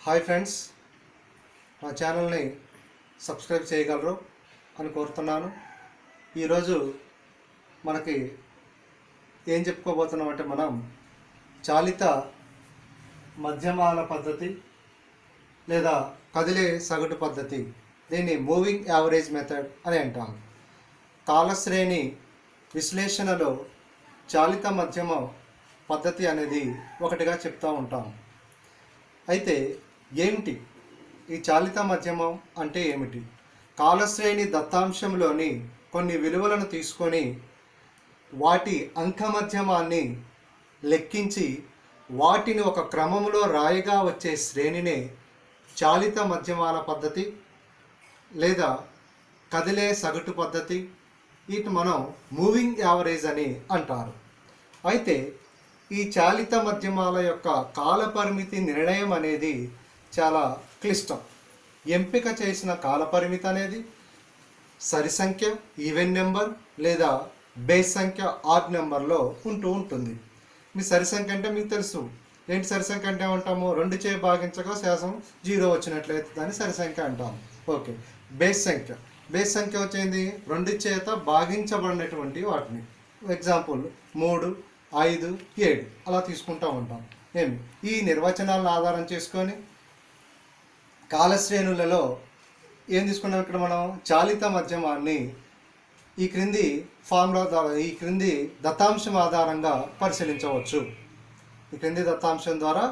Hi friends, మా ఛానల్ని subscribe చేయగలరు అని కోరుతున్నాను. ఈరోజు మనకి ఏం చెప్పుకోబోతున్నామంటే మనం చాలిత మధ్యమాల పద్ధతి లేదా కదిలే సగటు పద్ధతి, దీన్ని మూవింగ్ యావరేజ్ మెథడ్ అని అంటాం. కాలశ్రేణి విశ్లేషణలో చాలిత మధ్యమ పద్ధతి అనేది ఒకటిగా చెప్తూ ఉంటాం. అయితే ఏమిటి ఈ చాలిత మధ్యమం అంటే ఏమిటి? కాలశ్రేణి దత్తాంశంలోని కొన్ని విలువలను తీసుకొని వాటి అంకమధ్యమాన్ని లెక్కించి వాటిని ఒక క్రమంలో రాయిగా వచ్చే శ్రేణినే చాలిత మధ్యమాల పద్ధతి లేదా కదిలే సగటు పద్ధతి, వీటిని మనం మూవింగ్ యావరేజ్ అని అంటారు. అయితే ఈ చాలిత మధ్యమాల యొక్క కాలపరిమితి నిర్ణయం అనేది చాలా క్లిష్టం. ఎంపిక చేసిన కాలపరిమితి అనేది సరి సంఖ్య, ఈవెన్ నెంబర్ లేదా బేస్ సంఖ్య ఆడ్ నెంబర్లో ఉంటుంది. మీ సరి సంఖ్య అంటే మీకు తెలుసు. ఏంటి సరి సంఖ్య అంటే ఏమంటాము? 2 చే భాగించగా శేషం 0 వచ్చినట్లయితే దాన్ని సరి సంఖ్య అంటాము. ఓకే. బేస్ సంఖ్య వచ్చేది 2 చేత భాగించబడినటువంటి వాటిని. ఎగ్జాంపుల్ 3, 5, 7 అలా తీసుకుంటూ ఉంటాం. ఈ నిర్వచనాలను ఆధారం చేసుకొని కాలశ్రేణులలో ఏం తీసుకున్నాం? ఇక్కడ మనం చాలిత మధ్యమాన్ని ఈ క్రింది ఫార్ములా ద్వారా, ఈ క్రింది దత్తాంశం ఆధారంగా పరిశీలించవచ్చు. ఈ క్రింది దత్తాంశం ద్వారా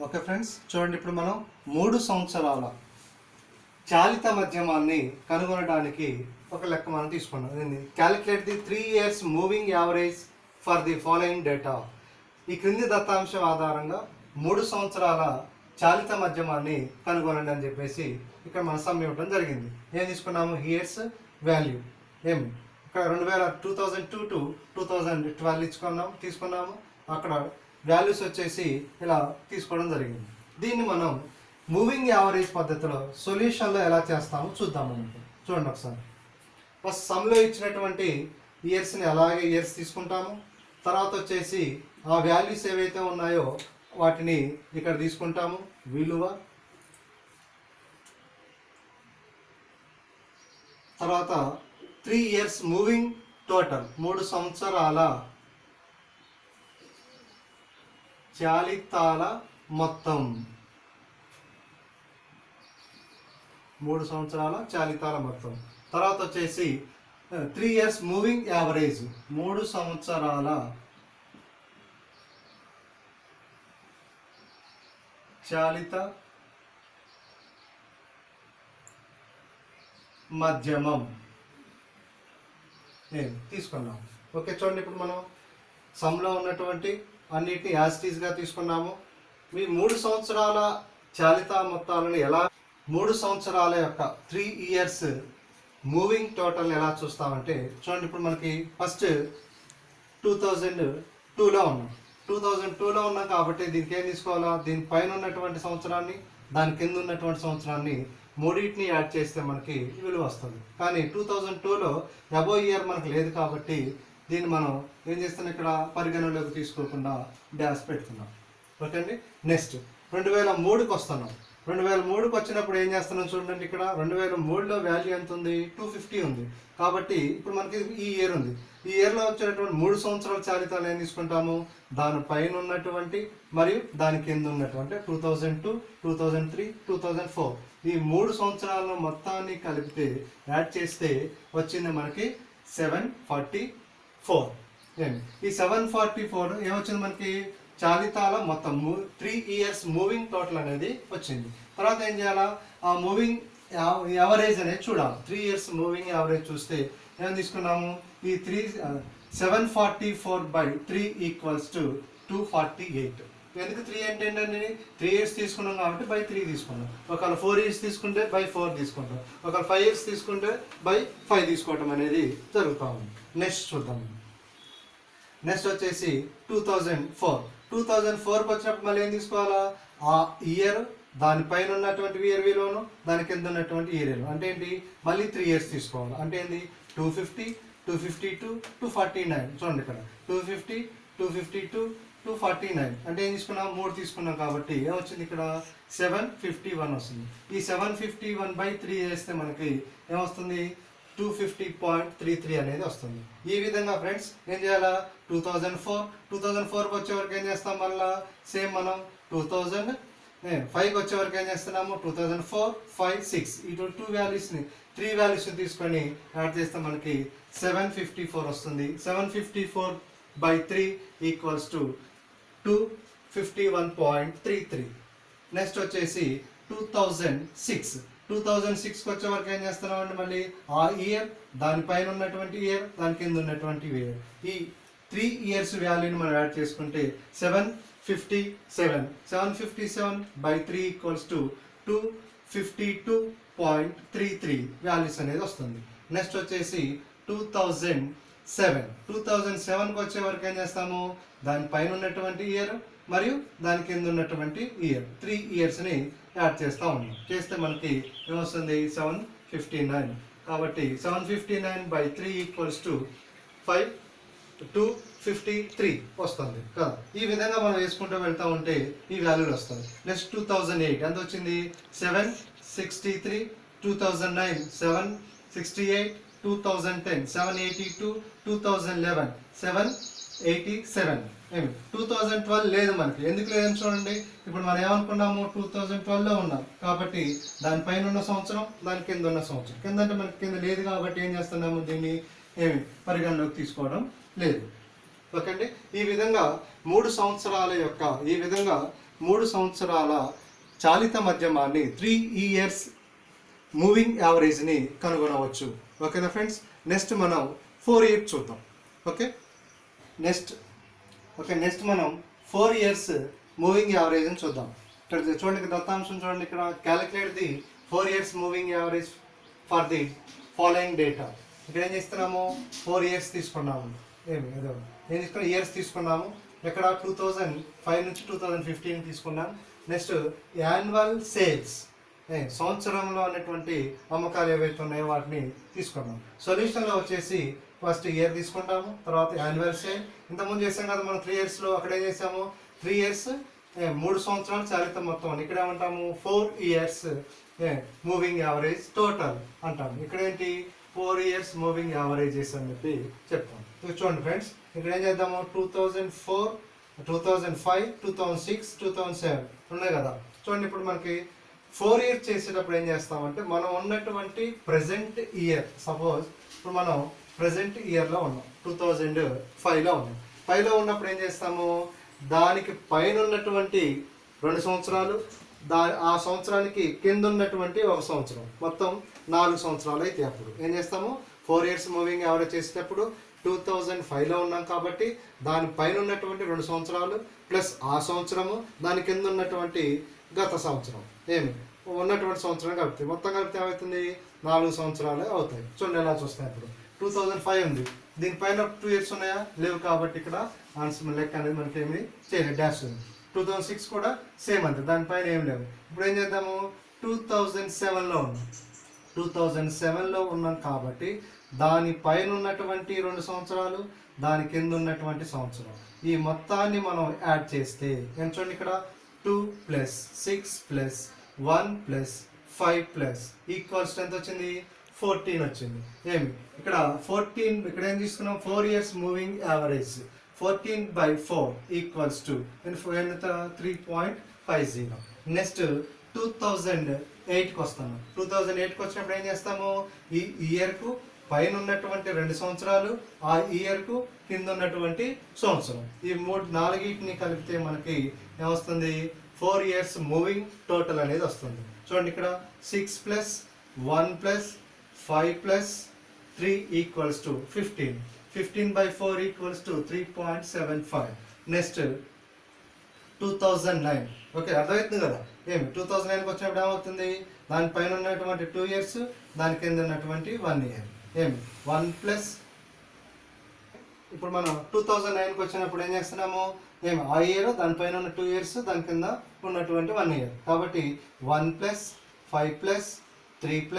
ఓకే ఫ్రెండ్స్, చూడండి. ఇప్పుడు మనం 3 సంవత్సరాల చాలిత మధ్యమాన్ని కనుగొనడానికి ఒక లెక్క మనం తీసుకున్నాం. Calculate the 3 years moving average for the following data. ఈ క్రింది దత్తాంశం ఆధారంగా 3 సంవత్సరాల చాలిత మధ్యమాన్ని కనుగొనండి అని చెప్పేసి ఇక్కడ మన సమ్ ఇవ్వడం జరిగింది. ఏం తీసుకున్నాము? ఇయర్స్ వాల్యూ ఇక్కడ 2002 to 2012 తీసుకున్నాము. అక్కడ వాల్యూస్ వచ్చేసి ఇలా తీసుకోవడం జరిగింది. దీన్ని మనం మూవింగ్ యావరేజ్ పద్ధతిలో సొల్యూషన్లో ఎలా చేస్తామో చూద్దాం. మనకి చూడండి ఒకసారి. ఫస్ట్ సమ్లో ఇచ్చినటువంటి ఇయర్స్ని అలాగే ఇయర్స్ తీసుకుంటాము. తర్వాత వచ్చేసి ఆ వాల్యూస్ ఏవైతే ఉన్నాయో వాటిని ఇక్కడ తీసుకుంటాము. విలువ, తర్వాత 3 years మూవింగ్ టోటల్, 3 సంవత్సరాల చాలితాల మొత్తం, 3 సంవత్సరాల చాలితాల మొత్తం. తర్వాత వచ్చేసి 3 years మూవింగ్ యావరేజ్, 3 సంవత్సరాల చాలిత మధ్యమం తీసుకున్నాము. ఓకే, చూడండి. ఇప్పుడు మనం సమ్లో ఉన్నటువంటి అన్నిటిని యాజిటీస్గా తీసుకున్నాము. మీ 3 సంవత్సరాల చాలిత మొత్తాలను ఎలా, 3 సంవత్సరాల యొక్క 3 years మూవింగ్ టోటల్ ఎలా చూస్తామంటే చూడండి. ఇప్పుడు మనకి ఫస్ట్ 2002లో ఉన్నాం. 2002లో ఉన్నాం కాబట్టి దీనికి ఏం తీసుకోవాలా? దీని పైన ఉన్నటువంటి సంవత్సరాన్ని, దాని కింద ఉన్నటువంటి సంవత్సరాన్ని మూడింటిని యాడ్ చేస్తే మనకి విలువ వస్తుంది. కానీ 2002లో అబో ఇయర్ మనకు లేదు కాబట్టి దీన్ని మనం ఏం చేస్తున్నాం? ఇక్కడ పరిగణలోకి తీసుకోకుండా డాష్ పెడుతున్నాం. ఓకే అండి. నెక్స్ట్ 2003కి వస్తున్నాం. 2003కి వచ్చినప్పుడు ఏం చేస్తున్నాం? చూడండి, ఇక్కడ 2003లో వాల్యూ ఎంత ఉంది? 250 ఉంది. కాబట్టి ఇప్పుడు మనకి ఈ ఇయర్ ఉంది. ఈ ఇయర్లో వచ్చేటటువంటి 3 సంవత్సరాల చాలితాలు ఏం తీసుకుంటాము? దాని పైన ఉన్నటువంటి మరియు దాని కింద ఉన్నటువంటి 2002, 2003, 2004 ఈ 3 సంవత్సరాల మొత్తాన్ని కలిపితే యాడ్ చేస్తే వచ్చింది మనకి 744. ఈ 744 ఏమొచ్చింది మనకి? చాలితాల మొత్తం 3 years మూవింగ్ టోటల్ అనేది వచ్చింది. తర్వాత ఏం చేయాలా? ఆ మూవింగ్ యావరేజ్ అనేది చూడాలి. 3 years మూవింగ్ యావరేజ్ చూస్తే ఏం తీసుకున్నాము? ఈ 744/3 = 248. ఎందుకు 3 అంటే ఏంటండి? 3 years తీసుకున్నాం కాబట్టి బై 3 తీసుకున్నాం. ఒకవేళ 4 years తీసుకుంటే బై 4 తీసుకుంటాం. ఒకవేళ 5 years తీసుకుంటే బై 5 తీసుకోవటం అనేది జరుగుతూ ఉంది. నెక్స్ట్ చూద్దాం. నెక్స్ట్ వచ్చేసి 2004కి వచ్చినప్పుడు మళ్ళీ ఏం తీసుకోవాలా? ఆ ఇయర్, దానిపైన ఉన్నటువంటి ఇయర్ విలువను, దాని కింద ఉన్నటువంటి ఇయర్ విలువ అంటే ఏంటి? మళ్ళీ 3 years తీసుకోవాలి. అంటే ఏంటి? 250, 252, 249. చూడండి ఇక్కడ 250, 252, 249 అంటే ఏం తీసుకున్నాం 3 తీసుకున్నాం కాబట్టి ఏమొచ్చింది ఇక్కడ 751 వస్తుంది. ఈ 751/3 చేస్తే మనకి ఏమొస్తుంది 250.33 అనేది వస్తుంది. ఈ విధంగా ఫ్రెండ్స్ ఏం చేయాలా 2004కి వచ్చే వరకు ఏం చేస్తాం మళ్ళా సేమ్ మనం 2005కి వచ్చే వరకు ఏం చేస్తున్నాము 2004, 5, 6 ఈ 2 వాల్యూస్ని 3 వాల్యూస్ని తీసుకొని యాడ్ చేస్తే మనకి 754 వస్తుంది. 754/3 ఈక్వల్స్ టు 251.33. నెక్స్ట్ వచ్చేసి 2006కి వచ్చే వరకు ఏం చేస్తున్నాం అంటే మళ్ళీ ఆ ఇయర్ దానిపైన ఉన్నటువంటి ఇయర్ దాని కింద ఉన్నటువంటి ఇయర్ ఈ 3 ఇయర్స్ వాల్యూని మనం యాడ్ చేసుకుంటే 757/3 ఈక్వల్స్ టు 252.33 వాల్యూస్ అనేది వస్తుంది. నెక్స్ట్ వచ్చేసి 2007కి వచ్చే వరకు ఏం చేస్తాము దానిపైన ఉన్నటువంటి ఇయర్ మరియు దాని కింద ఉన్నటువంటి ఇయర్ 3 ఇయర్స్ని యాడ్ చేస్తూ ఉన్నాం. చేస్తే మనకి ఏమొస్తుంది 759. కాబట్టి 759/3 ఈక్వల్స్ టు 253 వస్తుంది కదా. ఈ విధంగా మనం వేసుకుంటూ వెళ్తూ ఉంటే ఈ వాల్యూలు వస్తుంది. నెక్స్ట్ 2008 ఎంత వచ్చింది 763, 2009 768, 2010 782, 2011 787. 2012 లేదు మనకి. ఎందుకు లేదని చూడండి, ఇప్పుడు మనం ఏమనుకున్నాము 2012లో ఉన్నాం కాబట్టి దానిపైన ఉన్న సంవత్సరం దాని కింద ఉన్న సంవత్సరం కింద అంటే మనకి కింద లేదు కాబట్టి ఏం చేస్తున్నాము దీన్ని ఏమి పరిగణలోకి తీసుకోవడం లేదు. ఓకే అండి. ఈ విధంగా 3 సంవత్సరాల చాలిత మధ్యమాన్ని 3 ఇయర్స్ మూవింగ్ యావరేజ్ని కనుగొనవచ్చు. ఓకేనా ఫ్రెండ్స్. నెక్స్ట్ మనం 4 ఇయర్స్ చూద్దాం. నెక్స్ట్ మనం 4 ఇయర్స్ మూవింగ్ యావరేజ్ అని చూద్దాం. ఇక్కడ చూడండి దత్తాంశం చూడండి. ఇక్కడ calculate the 4 years moving average for the following data. ఇక్కడ ఏం చేస్తున్నాము 4 ఇయర్స్ తీసుకున్నాము. ఏం తీసుకున్నాం ఇయర్స్ తీసుకున్నాము. ఇక్కడ 2005 నుంచి 2015 తీసుకున్నాం. నెక్స్ట్ యాన్యువల్ సేల్స్ సంవత్సరంలో ఉన్నటువంటి అమ్మకాలు ఏవైతే ఉన్నాయో వాటిని తీసుకున్నాం. సొల్యూషన్లో వచ్చేసి ఫస్ట్ ఇయర్ తీసుకుంటాము, తర్వాత యాన్యువల్ సేల్. ఇంతకుముందు చేసాం కదా మనం 3 ఇయర్స్లో. అక్కడ ఏం చేసాము 3 ఇయర్స్ 3 సంవత్సరాలు చాలిత మొత్తం అని. ఇక్కడ ఏమంటాము 4 ఇయర్స్ మూవింగ్ యావరేజ్ టోటల్ అంటాము. ఇక్కడ ఏంటి 4 ఇయర్స్ మూవింగ్ యావరేజెస్ అని చెప్పి చెప్తాం. చూడండి ఫ్రెండ్స్, ఇక్కడ ఏం చేద్దాము 2004, 2005, 2006, 2007 ఉన్నాయి కదా. చూడండి ఇప్పుడు మనకి 4 ఇయర్స్ చేసేటప్పుడు ఏం చేస్తామంటే మనం ఉన్నటువంటి ప్రజెంట్ ఇయర్, సపోజ్ ఇప్పుడు మనం ప్రజెంట్ ఇయర్లో ఉన్నాం 2005లో ఉన్నాం. 5లో ఉన్నప్పుడు ఏం చేస్తాము దానికి పైన ఉన్నటువంటి 2 సంవత్సరాలు ఆ సంవత్సరానికి కింద ఉన్నటువంటి 1 సంవత్సరం మొత్తం 4 సంవత్సరాలు అయితే అప్పుడు ఏం చేస్తాము 4 ఇయర్స్ మూవింగ్ యావరేజ్ చేసేటప్పుడు 2005లో ఉన్నాం కాబట్టి దాని పైన ఉన్నటువంటి 2 సంవత్సరాలు ప్లస్ ఆ సంవత్సరము దాని కింద ఉన్నటువంటి గత సంవత్సరం ఉన్నటువంటి సంవత్సరం కలిపితే మొత్తం కలిపితే ఏమవుతుంది 4 సంవత్సరాలే అవుతాయి. చూడండి ఎలా చూస్తాయి. ఇప్పుడు 2005 ఉంది, దీనిపైన 2 ఇయర్స్ ఉన్నాయా లేవు కాబట్టి ఇక్కడ ఆన్సర్ లెక్క అనేది మనకి ఏమి చేయలేదు, డాష్ ఉంది. 2006 కూడా సేమ్ అంతే, దానిపైన ఏం లేవు. ఇప్పుడు ఏం చేద్దాము 2007లో ఉన్నాం. 2007లో ఉన్నాం కాబట్టి దానిపైన ఉన్నటువంటి 2 సంవత్సరాలు దాని కింద ఉన్నటువంటి సంవత్సరం ఈ మొత్తాన్ని మనం యాడ్ చేస్తే ఏం చూడండి ఇక్కడ 2 + 6 + 1 + 5 ఈక్వల్స్ ఎంత వచ్చింది 14 వచ్చింది. ఇక్కడ 14 ఇక్కడ ఏం తీసుకున్నాం 4 years moving average 14/4 equals to 3.50. Next 2008కి వస్తాము. 2008కి వచ్చినప్పుడు ఏం చేస్తాము ఈ ఇయర్కు పైన ఉన్నటువంటి 2 సంవత్సరాలు ఆ ఇయర్కు కింద ఉన్నటువంటి సంవత్సరం ఈ 4ని కలిపితే మనకి ఏమొస్తుంది 4 ఇయర్స్ మూవింగ్ టోటల్ అనేది వస్తుంది. చూడండి ఇక్కడ 6 + 1 + 5 + 3 equals to 15. 15/4 equals to 3.75. Next 2009. Okay, అర్థమవుతుంది కదా. 2009కి వచ్చినప్పుడు ఏమవుతుంది దానిపైన ఉన్నటువంటి 2 ఇయర్స్ దాని కింద ఉన్నటువంటి 1 ఇయర్ 1 ఇప్పుడు మనం 2009కి వచ్చినప్పుడు ఏం చేస్తున్నాము ఆ ఇయర్ దానిపైన ఉన్న 2 ఇయర్స్ దాని కింద ఉన్నటువంటి 1 ఇయర్ కాబట్టి 1 + 5 + 3 +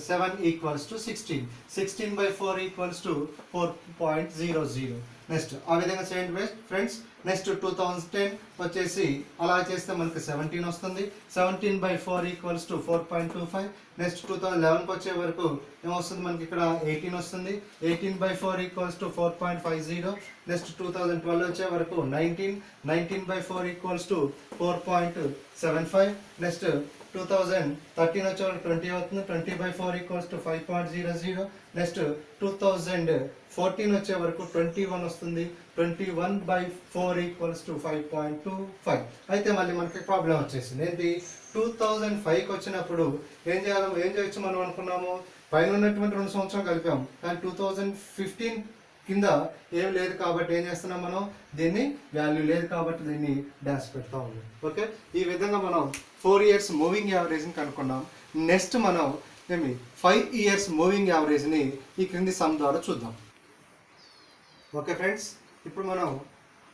7 equals to 16. 16/4 equals to 4.00. Next ఆ విధంగా చేయండి ఫ్రెండ్స్. నెక్స్ట్ 2010 వచ్చేసి అలా చేస్తే మనకి 17 వస్తుంది. 17/4 ఈక్వల్స్ టు 4.25. నెక్స్ట్ 2011కి వచ్చే వరకు ఏమొస్తుంది మనకి ఇక్కడ 18 వస్తుంది. 18/4 ఈక్వల్స్ టు 4.50. నెక్స్ట్ 2012 వచ్చే వరకు 19/4 ఈక్వల్స్ టు 4.75. నెక్స్ట్ 2013 వచ్చే వరకు 20 అవుతుంది. 20/4 ఈక్వల్స్ టు 5.00. నెక్స్ట్ 2014 వచ్చే వరకు 21 వస్తుంది. 21/4 ఈక్వల్స్ టు 5.25. అయితే మళ్ళీ మనకి ప్రాబ్లం వచ్చేసింది ఏంటి, 2005కి వచ్చినప్పుడు ఏం చేయొచ్చు మనం అనుకున్నాము, పైన ఉన్నటువంటి 2 సంవత్సరాలు కలిపాము. కానీ 2015 కింద ఏం లేదు కాబట్టి ఏం చేస్తున్నాం మనం, దీన్ని వాల్యూ లేదు కాబట్టి దీన్ని డాష్ పెడతా ఉన్నాం. ఓకే, ఈ విధంగా మనం 4 ఇయర్స్ మూవింగ్ యావరేజ్ని కనుక్కున్నాం. నెక్స్ట్ మనం 5 ఇయర్స్ మూవింగ్ యావరేజ్ని ఈ క్రింది సమ్ ద్వారా చూద్దాం. ఓకే ఫ్రెండ్స్, ఇప్పుడు మనం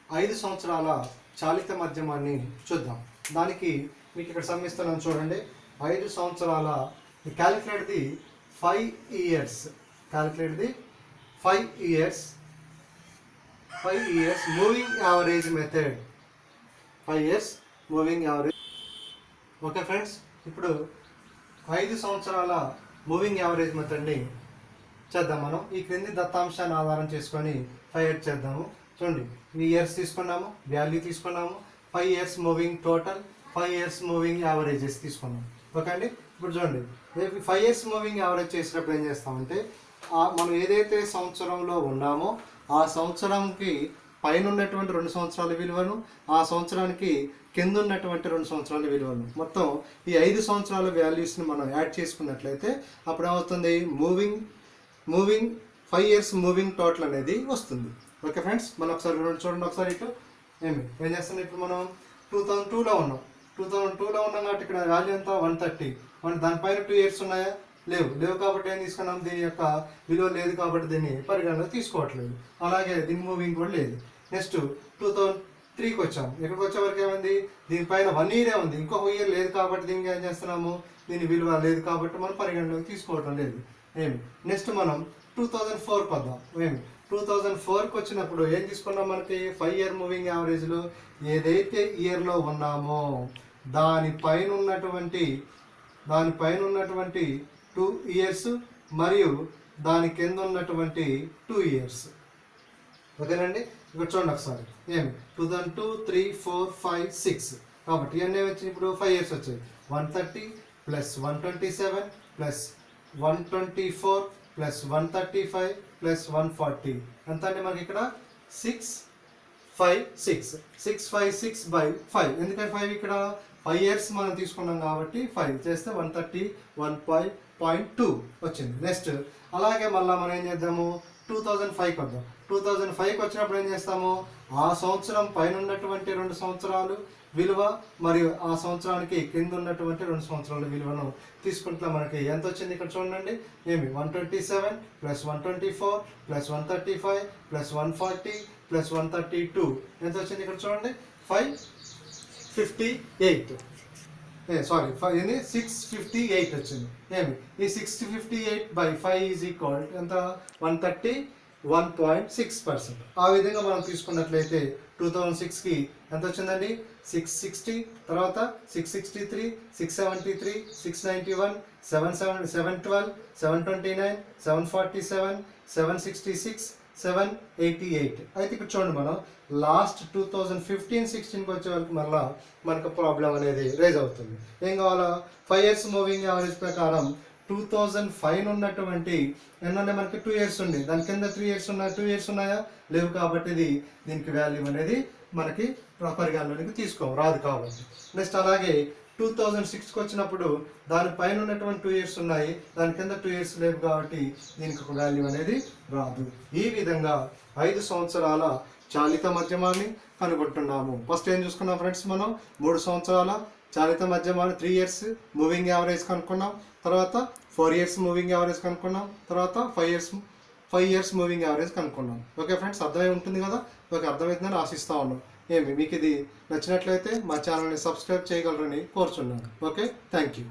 5 సంవత్సరాల చాలిత మధ్యమాన్ని చూద్దాం. దానికి మీకు ఇక్కడ సమ్ ఇస్తున్నాను చూడండి. 5 సంవత్సరాల calculate the 5 years, calculate the 5 years moving average method. 5 years moving average. Okay friends, ఇప్పుడు 5 సంవత్సరాల మూవింగ్ యావరేజ్ మెథడ్ని చేద్దాం మనం. ఈ క్రింది దత్తాంశాన్ని ఆధారం చేసుకొని 5 ఇయర్స్ చేద్దాము. చూడండి, ఈ ఇయర్స్ తీసుకున్నాము, వాల్యూ తీసుకున్నాము, 5 years moving total, 5 years moving averages తీసుకున్నాము. ఓకే అండి, ఇప్పుడు చూడండి 5 ఇయర్స్ మూవింగ్ యావరేజ్ చేసినప్పుడు ఏం చేస్తామంటే, మనం ఏదైతే సంవత్సరంలో ఉన్నామో ఆ సంవత్సరంకి పైన ఉన్నటువంటి 2 సంవత్సరాల విలువను, ఆ సంవత్సరానికి కింద ఉన్నటువంటి 2 సంవత్సరాల విలువను, మొత్తం ఈ 5 సంవత్సరాల వాల్యూస్ని మనం యాడ్ చేసుకున్నట్లయితే అప్పుడు ఏమవుతుంది, మూవింగ్ 5 ఇయర్స్ మూవింగ్ టోటల్ అనేది వస్తుంది. ఓకే ఫ్రెండ్స్, మనం ఒకసారి చూడండి, ఒకసారి ఇటు ఏం చేస్తున్నాం. ఇప్పుడు మనం 2002లో ఉన్నాం. 2002లో ఉన్నాం కాబట్టి ఇక్కడ వాల్యూ ఎంత 130. దానిపైన 2 ఇయర్స్ ఉన్నాయా, లేవు కాబట్టి ఏం తీసుకున్నాం, దీని యొక్క విలువ లేదు కాబట్టి దీన్ని పరిగణలో తీసుకోవట్లేదు. అలాగే దీని మూవింగ్ కూడా లేదు. నెక్స్ట్ 2003కి వచ్చాము. ఇక్కడికి వచ్చే వరకు ఏమైంది, దీనిపైన 1 ఇయరే ఉంది, ఇంకొక ఇయర్ లేదు కాబట్టి దీనికి ఏం చేస్తున్నాము, దీని విలువ లేదు కాబట్టి మనం పరిగణలోకి తీసుకోవటం లేదు. నెక్స్ట్ మనం 2004కి వద్దాం. 2004కి వచ్చినప్పుడు ఏం తీసుకున్నాం, మనకి 5 ఇయర్ మూవింగ్ యావరేజ్లో ఏదైతే ఇయర్లో ఉన్నామో దానిపైన ఉన్నటువంటి 2 ఇయర్స్ మరియు దాని కింద ఉన్నటువంటి 2 ఇయర్స్. ఓకేనండి, ఇక్కడ చూడండి ఒకసారి 2002, 3, 4, 5, 6 కాబట్టి ఇవన్నీ వచ్చి ఇప్పుడు 5 ఇయర్స్ వచ్చాయి. 130 + 127 + 124 + 135 + 140 ఎంత అంటే మనకి ఇక్కడ 656/5. ఎందుకంటే 5 ఇక్కడ 5 ఇయర్స్ మనం తీసుకున్నాం కాబట్టి 5 చేస్తే 131.2 వచ్చింది. నెక్స్ట్ అలాగే మళ్ళీ మనం ఏం చేద్దాము, 2005కి వద్దాం. 2005కి వచ్చినప్పుడు ఏం చేస్తాము, ఆ సంవత్సరం పైన ఉన్నటువంటి 2 సంవత్సరాలు విలువ మరియు ఆ సంవత్సరానికి కింద ఉన్నటువంటి 2 సంవత్సరాల విలువను తీసుకుంటే మనకి ఎంత వచ్చింది ఇక్కడ చూడండి. 127 + 124 + 135 + 140 + 132 ఎంత వచ్చింది ఇక్కడ చూడండి, 658 వచ్చింది. ఈ 658/5 = ఎంత, 131.6%. ఆ విధంగా మనం తీసుకున్నట్లయితే 2006కి ఎంత వచ్చిందండి, 660, తర్వాత 663, 673, 691, 712, 729, 747, 766, 788. అయితే ఇక్కడ చూడండి, మనం లాస్ట్ 2015-16కి వచ్చే వరకు మళ్ళీ మనకు ప్రాబ్లం అనేది రైజ్ అవుతుంది. ఏం కావాలా, 5 ఇయర్స్ మూవింగ్ యావరేజ్ ప్రకారం 2005 ఉన్నటువంటి ఏంటంటే మనకి 2 ఇయర్స్ ఉంది, దాని కింద 3 ఇయర్స్ ఉన్నాయి, 2 ఇయర్స్ ఉన్నాయా, లేవు కాబట్టి దీనికి వాల్యూ అనేది మనకి పరిగణలోనికి రాదు కాబట్టి. నెక్స్ట్ అలాగే 2006కి వచ్చినప్పుడు దానిపైన ఉన్నటువంటి 2 ఇయర్స్ ఉన్నాయి, దాని కింద 2 ఇయర్స్ లేవు కాబట్టి దీనికి ఒక వాల్యూ అనేది రాదు. ఈ విధంగా 5 సంవత్సరాల చాలిత మధ్యమాన్ని కనుగొంటున్నాము. ఫస్ట్ ఏం చూసుకున్నాం ఫ్రెండ్స్, మనం 3 సంవత్సరాల చాలిత మధ్యమాన్ని 3 ఇయర్స్ మూవింగ్ యావరేజ్ కనుక్కున్నాం, తర్వాత 4 ఇయర్స్ మూవింగ్ యావరేజ్ కనుక్కున్నాం, తర్వాత 5 ఇయర్స్ మూవింగ్ యావరేజ్ కనుక్కున్నాం. ఓకే ఫ్రెండ్స్, అర్థమై ఉంటుంది కదా. ఓకే, అర్థమవుతుందని ఆశిస్తా ఉన్నాం. మీకు ఇది నచ్చినట్లయితే మా ఛానల్ని సబ్స్క్రైబ్ చేయగలరని కోరుచున్నాను. Okay, thank you.